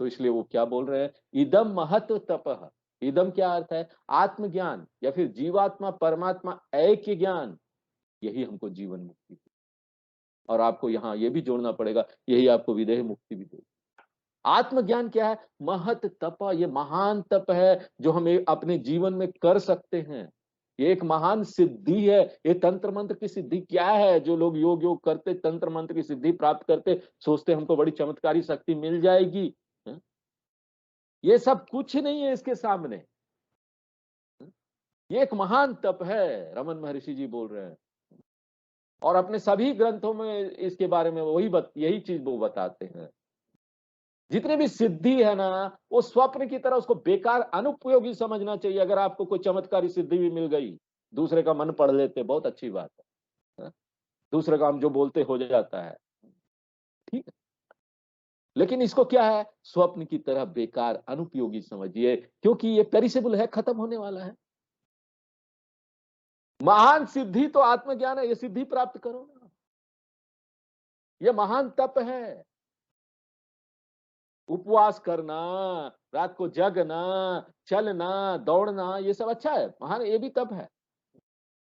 तो इसलिए वो क्या बोल रहे हैं, इदम महत्व तपः। इदम क्या अर्थ है? आत्मज्ञान या फिर जीवात्मा परमात्मा ऐक्य ज्ञान, यही हमको जीवन मुक्ति और आपको यहाँ ये भी जोड़ना पड़ेगा, यही आपको विदेह मुक्ति भी देगी। आत्मज्ञान क्या है? महत तप, ये महान तप है जो हम अपने जीवन में कर सकते हैं। ये एक महान सिद्धि है। ये तंत्र मंत्र की सिद्धि क्या है? जो लोग योग करते, तंत्र मंत्र की सिद्धि प्राप्त करते, सोचते हमको बड़ी चमत्कारी शक्ति मिल जाएगी। हाँ? ये सब कुछ नहीं है इसके सामने। हाँ? ये एक महान तप है, रमन महर्षि जी बोल रहे हैं। और अपने सभी ग्रंथों में इसके बारे में यही चीज वो बताते हैं। जितनी भी सिद्धि है ना, वो स्वप्न की तरह उसको बेकार अनुपयोगी समझना चाहिए। अगर आपको कोई चमत्कारी सिद्धि भी मिल गई, दूसरे का मन पढ़ लेते, बहुत अच्छी बात है। दूसरे का हम जो बोलते हो जाता है, ठीक है। लेकिन इसको क्या है? स्वप्न की तरह बेकार अनुपयोगी समझिए, क्योंकि ये पेरिसेबल है, खत्म होने वाला है। महान सिद्धि तो आत्मज्ञान है, ये सिद्धि प्राप्त करो ना। ये महान तप है। उपवास करना, रात को जगना, चलना, दौड़ना, ये सब अच्छा है, महान, ये भी तप है।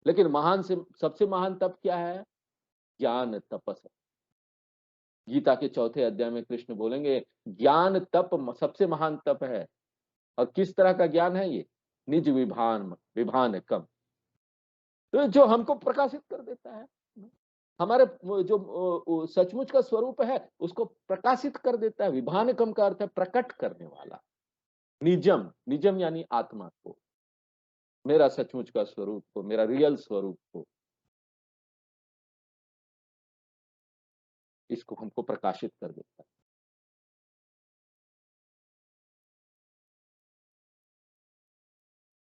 लेकिन महान से सबसे महान तप क्या है? ज्ञान तपस। गीता के चौथे अध्याय में कृष्ण बोलेंगे ज्ञान तप सबसे महान तप है। और किस तरह का ज्ञान है ये? निज विभान विभान कम, तो जो हमको प्रकाशित कर देता है, हमारे जो सचमुच का स्वरूप है उसको प्रकाशित कर देता है। विभान कम का अर्थ है प्रकट करने वाला। निजम, निजम यानी आत्मा को, मेरा सचमुच का स्वरूप को, मेरा रियल स्वरूप को, इसको हमको प्रकाशित कर देता है।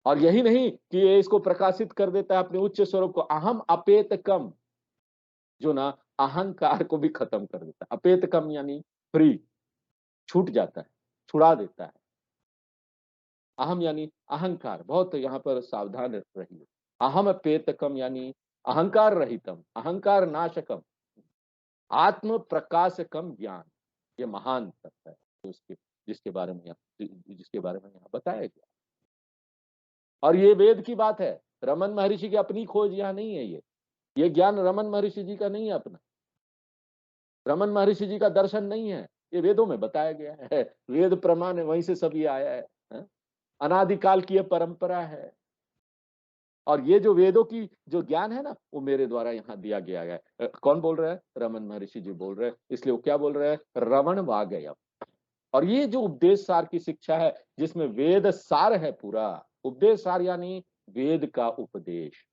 और यही नहीं कि ये इसको प्रकाशित कर देता है अपने उच्च स्वरूप को, अहम अपेत कम, जो ना अहंकार को भी खत्म कर देता है। अपेत कम यानी फ्री, छूट जाता है, छुड़ा देता है। अहम यानी अहंकार, बहुत यहाँ पर सावधान रहिए। अहम पेतकम यानी अहंकार रहितम, अहंकार नाशकम, आत्म प्रकाशकम ज्ञान। ये महान तत्व है उसके, जिसके बारे में यहाँ बताया गया। और ये वेद की बात है, रमन महर्षि की अपनी खोज यहाँ नहीं है। ये ज्ञान रमन महर्षि जी का नहीं है अपना, रमन महर्षि जी का दर्शन नहीं है, ये वेदों में बताया गया है। वेद प्रमाण है, वहीं से सब ये आया है। अनादिकाल की ये परंपरा है। और ये जो वेदों की जो ज्ञान है ना, वो मेरे द्वारा यहाँ दिया गया है। कौन बोल रहा है? रमन महर्षि जी बोल रहे हैं। इसलिए वो क्या बोल रहे हैं? रमण वागयम। और ये जो उपदेश सार की शिक्षा है, जिसमें वेद सार है पूरा, उपदेश सार यानी वेद का उपदेश,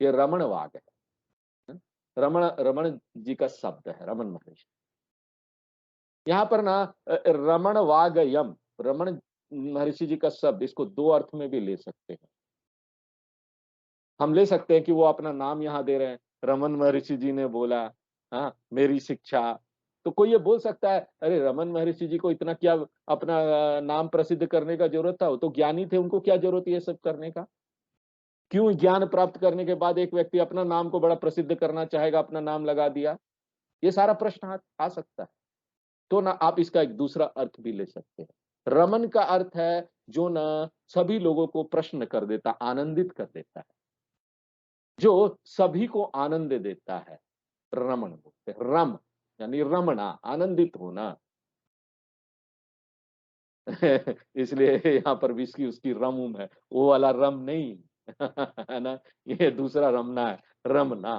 ये रमण वाग है। रमण, रमण जी का शब्द है, रमन महर्षि। यहाँ पर ना रमण वागयम, रमण महर्षि जी का शब्द, इसको दो अर्थ में भी ले सकते हैं। हम ले सकते हैं कि वो अपना नाम यहाँ दे रहे हैं, रमन महर्षि जी ने बोला, हाँ मेरी शिक्षा। तो कोई ये बोल सकता है अरे रमन महर्षि जी को इतना क्या अपना नाम प्रसिद्ध करने का जरूरत था? वो तो ज्ञानी थे, उनको क्या जरूरत है ये सब करने का? क्यों ज्ञान प्राप्त करने के बाद एक व्यक्ति अपना नाम को बड़ा प्रसिद्ध करना चाहेगा, अपना नाम लगा दिया? ये सारा प्रश्न आ सकता है। तो ना आप इसका एक दूसरा अर्थ भी ले सकते हैं। रमन का अर्थ है जो ना सभी लोगों को प्रश्न कर देता, आनंदित कर देता है, जो सभी को आनंद देता है, रमण बोलते हैं। रम यानी रमना, आनंदित होना। इसलिए यहाँ पर विस्की उसकी रम उम है, वो वाला रम नहीं। है ना, ये दूसरा रमना है, रमना,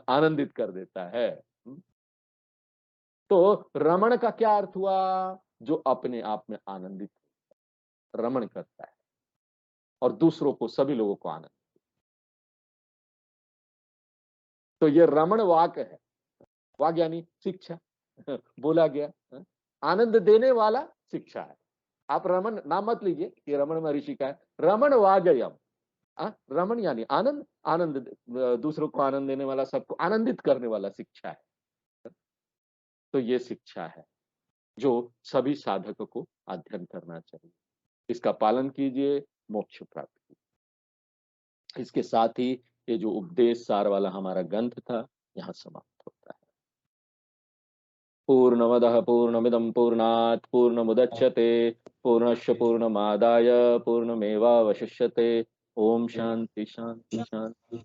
आनंदित कर देता है। तो रमण का क्या अर्थ हुआ? जो अपने आप में आनंदित रमण करता है और दूसरों को, सभी लोगों को आनंद। तो ये रमण वाक है। वाक यानी शिक्षा। बोला गया, आनंद देने वाला शिक्षा है। आप रमन नाम मत लीजिए, ये रमन महर्षि का है। रमण वागयम, रमण यानी आनंद, आनंद दूसरों को आनंद देने वाला, सबको आनंदित करने वाला शिक्षा है। तो ये शिक्षा है जो सभी साधक को अध्ययन करना चाहिए। इसका पालन कीजिए, मोक्ष प्राप्त कीजिए। इसके साथ ही ये जो उपदेश सार वाला हमारा ग्रंथ था यहाँ समाप्त होता है। पूर्णमदः पूर्णमिदं पूर्णात् पूर्णमुदच्यते पूर्णस्य पूर्णमादाय पूर्णमेवावशिष्यते। ओम शांति शांति शांति।